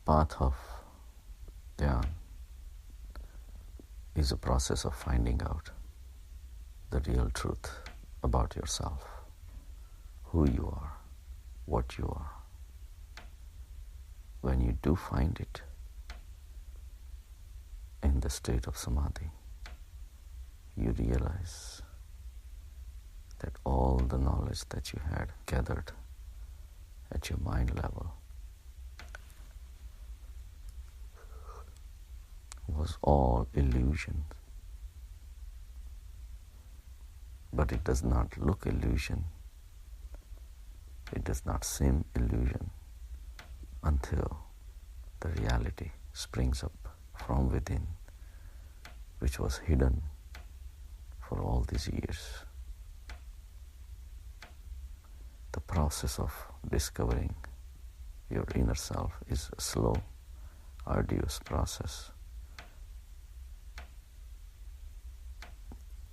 path of dhyan is a process of finding out the real truth about yourself, who you are, what you are. When you do find it in the state of samadhi, you realize that all the knowledge that you had gathered at your mind level was all illusion. But it does not look illusion. It does not seem illusion until the reality springs up from within, which was hidden for all these years. The process of discovering your inner self is a slow, arduous process.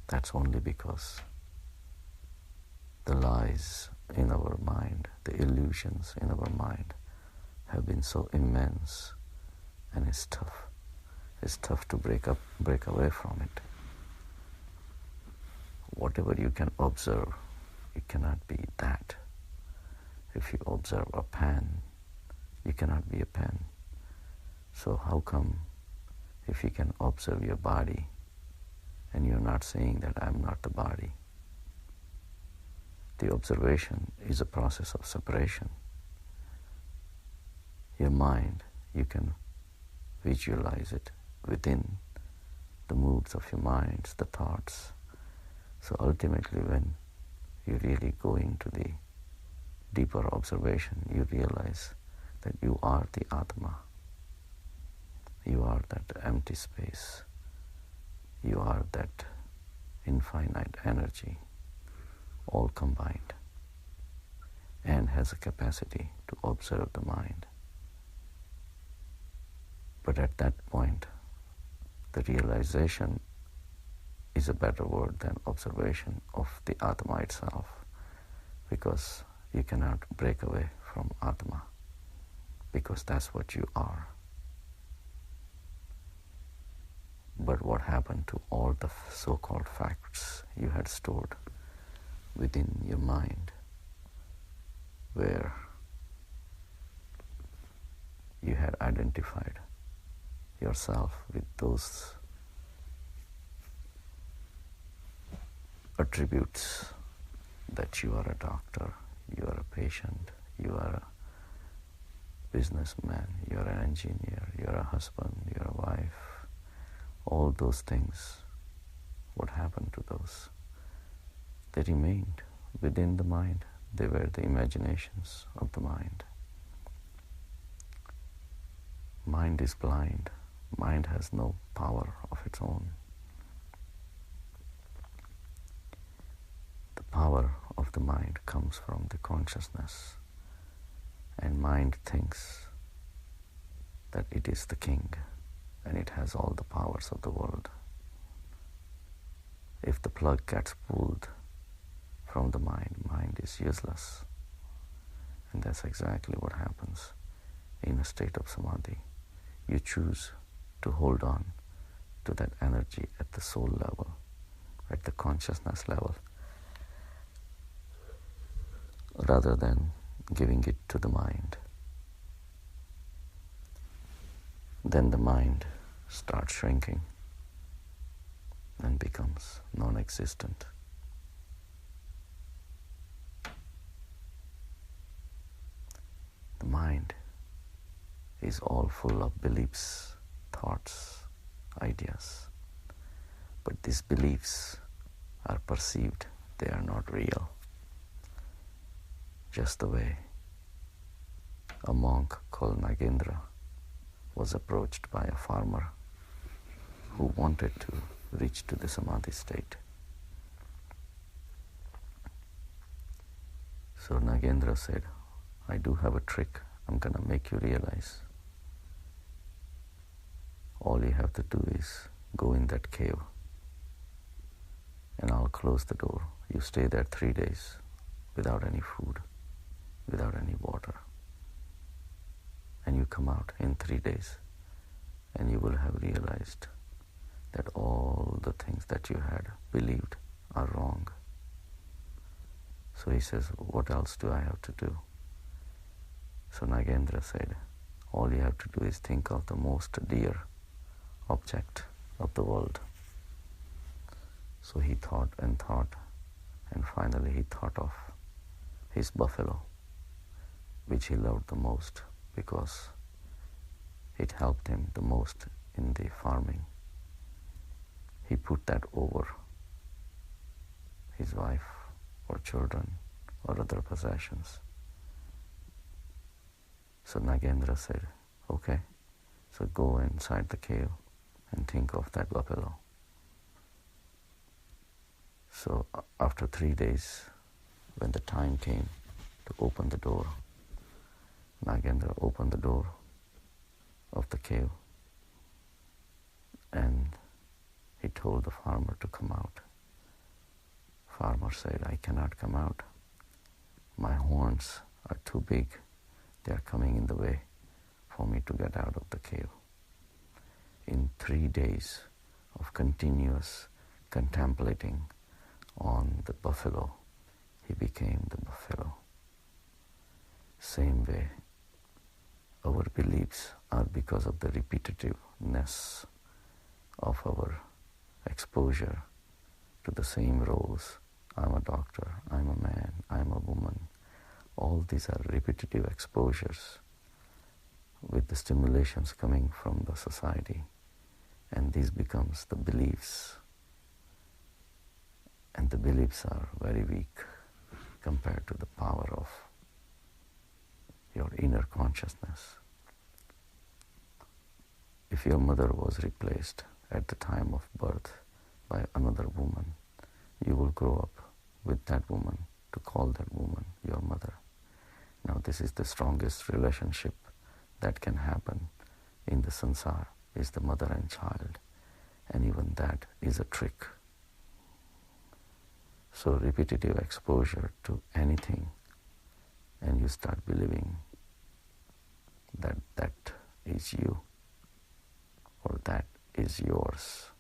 That's only because the lies in our mind, the illusions in our mind have been so immense, and it's tough. It's tough to break away from it. Whatever you can observe, it cannot be that. If you observe a pen, you cannot be a pen. So how come if you can observe your body and you're not saying that I'm not the body? The observation is a process of separation. Your mind, you can visualize it within the moods of your minds, the thoughts. So ultimately, when you really go into the deeper observation, you realize that you are the Atma. You are that empty space. You are that infinite energy, all combined, and has a capacity to observe the mind. But at that point, the realization is a better word than observation of the Atma itself, because you cannot break away from Atma, because that's what you are. But what happened to all the so-called facts you had stored within your mind, where you had identified yourself with those attributes that you are a doctor, you are a patient, you are a businessman, you are an engineer, you are a husband, you are a wife, all those things, what happened to those? They remained within the mind. They were the imaginations of the mind. Mind is blind. Mind has no power of its own. The power of the mind comes from the consciousness, and mind thinks that it is the king and it has all the powers of the world. If the plug gets pulled from the mind, mind is useless. And that's exactly what happens in a state of samadhi. You choose to hold on to that energy at the soul level, at the consciousness level, rather than giving it to the mind. Then the mind starts shrinking and becomes non-existent. The mind is all full of beliefs, thoughts, ideas. But these beliefs are perceived, they are not real. Just the way a monk called Nagendra was approached by a farmer who wanted to reach to the samadhi state. So Nagendra said, I do have a trick. I'm going to make you realize. All you have to do is go in that cave and I'll close the door. You stay there 3 days without any food, without any water. And you come out in 3 days, and you will have realized that all the things that you had believed are wrong. So he says, what else do I have to do? So Nagendra said, all you have to do is think of the most dear object of the world. So he thought, and finally he thought of his buffalo, which he loved the most because it helped him the most in the farming. He put that over his wife or children or other possessions. So Nagendra said, okay, so go inside the cave and think of that buffalo. So after 3 days, when the time came to open the door, Nagendra opened the door of the cave and he told the farmer to come out. Farmer said, I cannot come out. My horns are too big. They are coming in the way for me to get out of the cave. In 3 days of continuous contemplating on the buffalo, he became the buffalo. Same way, our beliefs are because of the repetitiveness of our exposure to the same roles. I'm a doctor, I'm a man, I'm a woman. All these are repetitive exposures with the stimulations coming from the society, and this becomes the beliefs. And the beliefs are very weak compared to the power of your inner consciousness. If your mother was replaced at the time of birth by another woman, you will grow up with that woman to call that woman your mother. Now this is the strongest relationship that can happen in the sansar, is the mother and child, and even that is a trick. So repetitive exposure to anything, and you start believing that that is you or that is yours.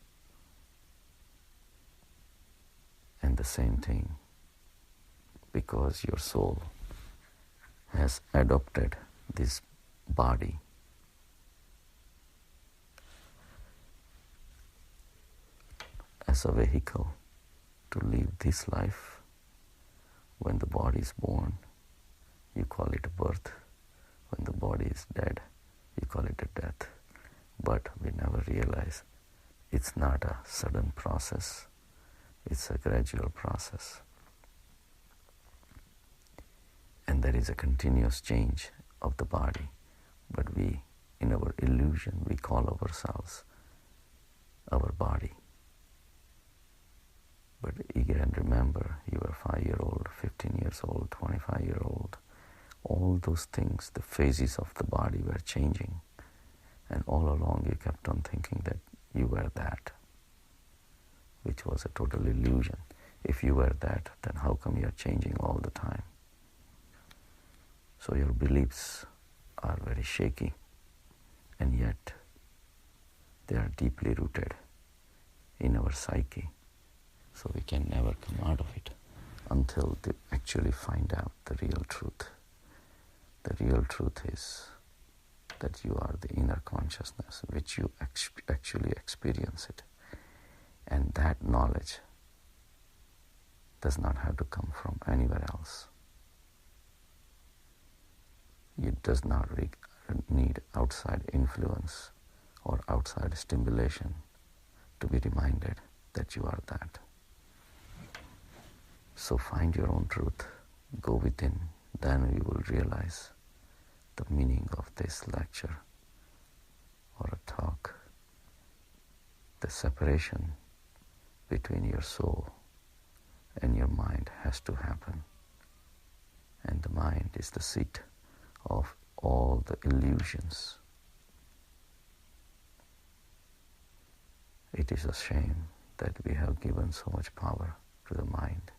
And the same thing, because your soul has adopted this body, as a vehicle to live this life. When the body is born, you call it a birth. When the body is dead, you call it a death. But we never realize it's not a sudden process. It's a gradual process. And there is a continuous change of the body. But we, in our illusion, we call ourselves our body. But again, remember, you were 5-year-old, 15 years old, 25-year-old. All those things, the phases of the body were changing. And all along you kept on thinking that you were that, which was a total illusion. If you were that, then how come you are changing all the time? So your beliefs are very shaky, and yet they are deeply rooted in our psyche. So we can never come out of it until they actually find out the real truth. The real truth is that you are the inner consciousness, which you actually experience it. And that knowledge does not have to come from anywhere else. It does not need outside influence or outside stimulation to be reminded that you are that. So find your own truth, go within, then you will realize the meaning of this lecture or a talk. The separation between your soul and your mind has to happen. And the mind is the seat of all the illusions. It is a shame that we have given so much power to the mind.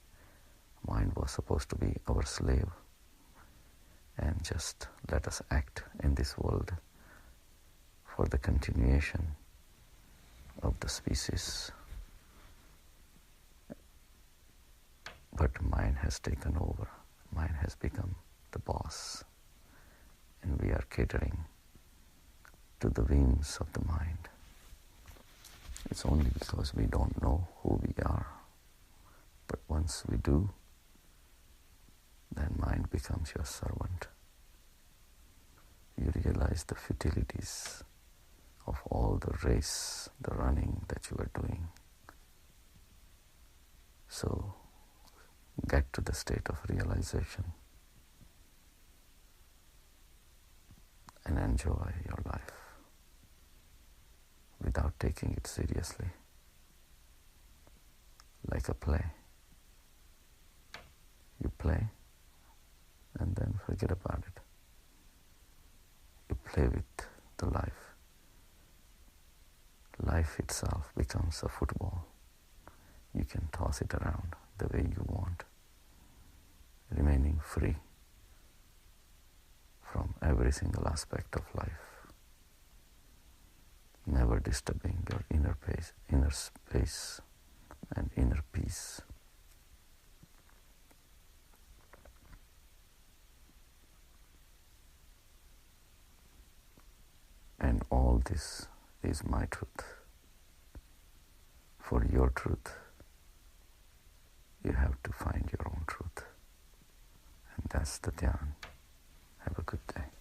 Mind was supposed to be our slave, and just let us act in this world for the continuation of the species. But mind has taken over. Mind has become the boss. And we are catering to the whims of the mind. It's only because we don't know who we are. But once we do, then mind becomes your servant. You realize the futilities of all the race, the running that you are doing. So get to the state of realization and enjoy your life without taking it seriously, like a play. You play and then forget about it. You play with the life. Life itself becomes a football. You can toss it around the way you want, remaining free from every single aspect of life, never disturbing your inner space and inner peace. And all this is my truth. For your truth, you have to find your own truth. And that's the dhyan. Have a good day.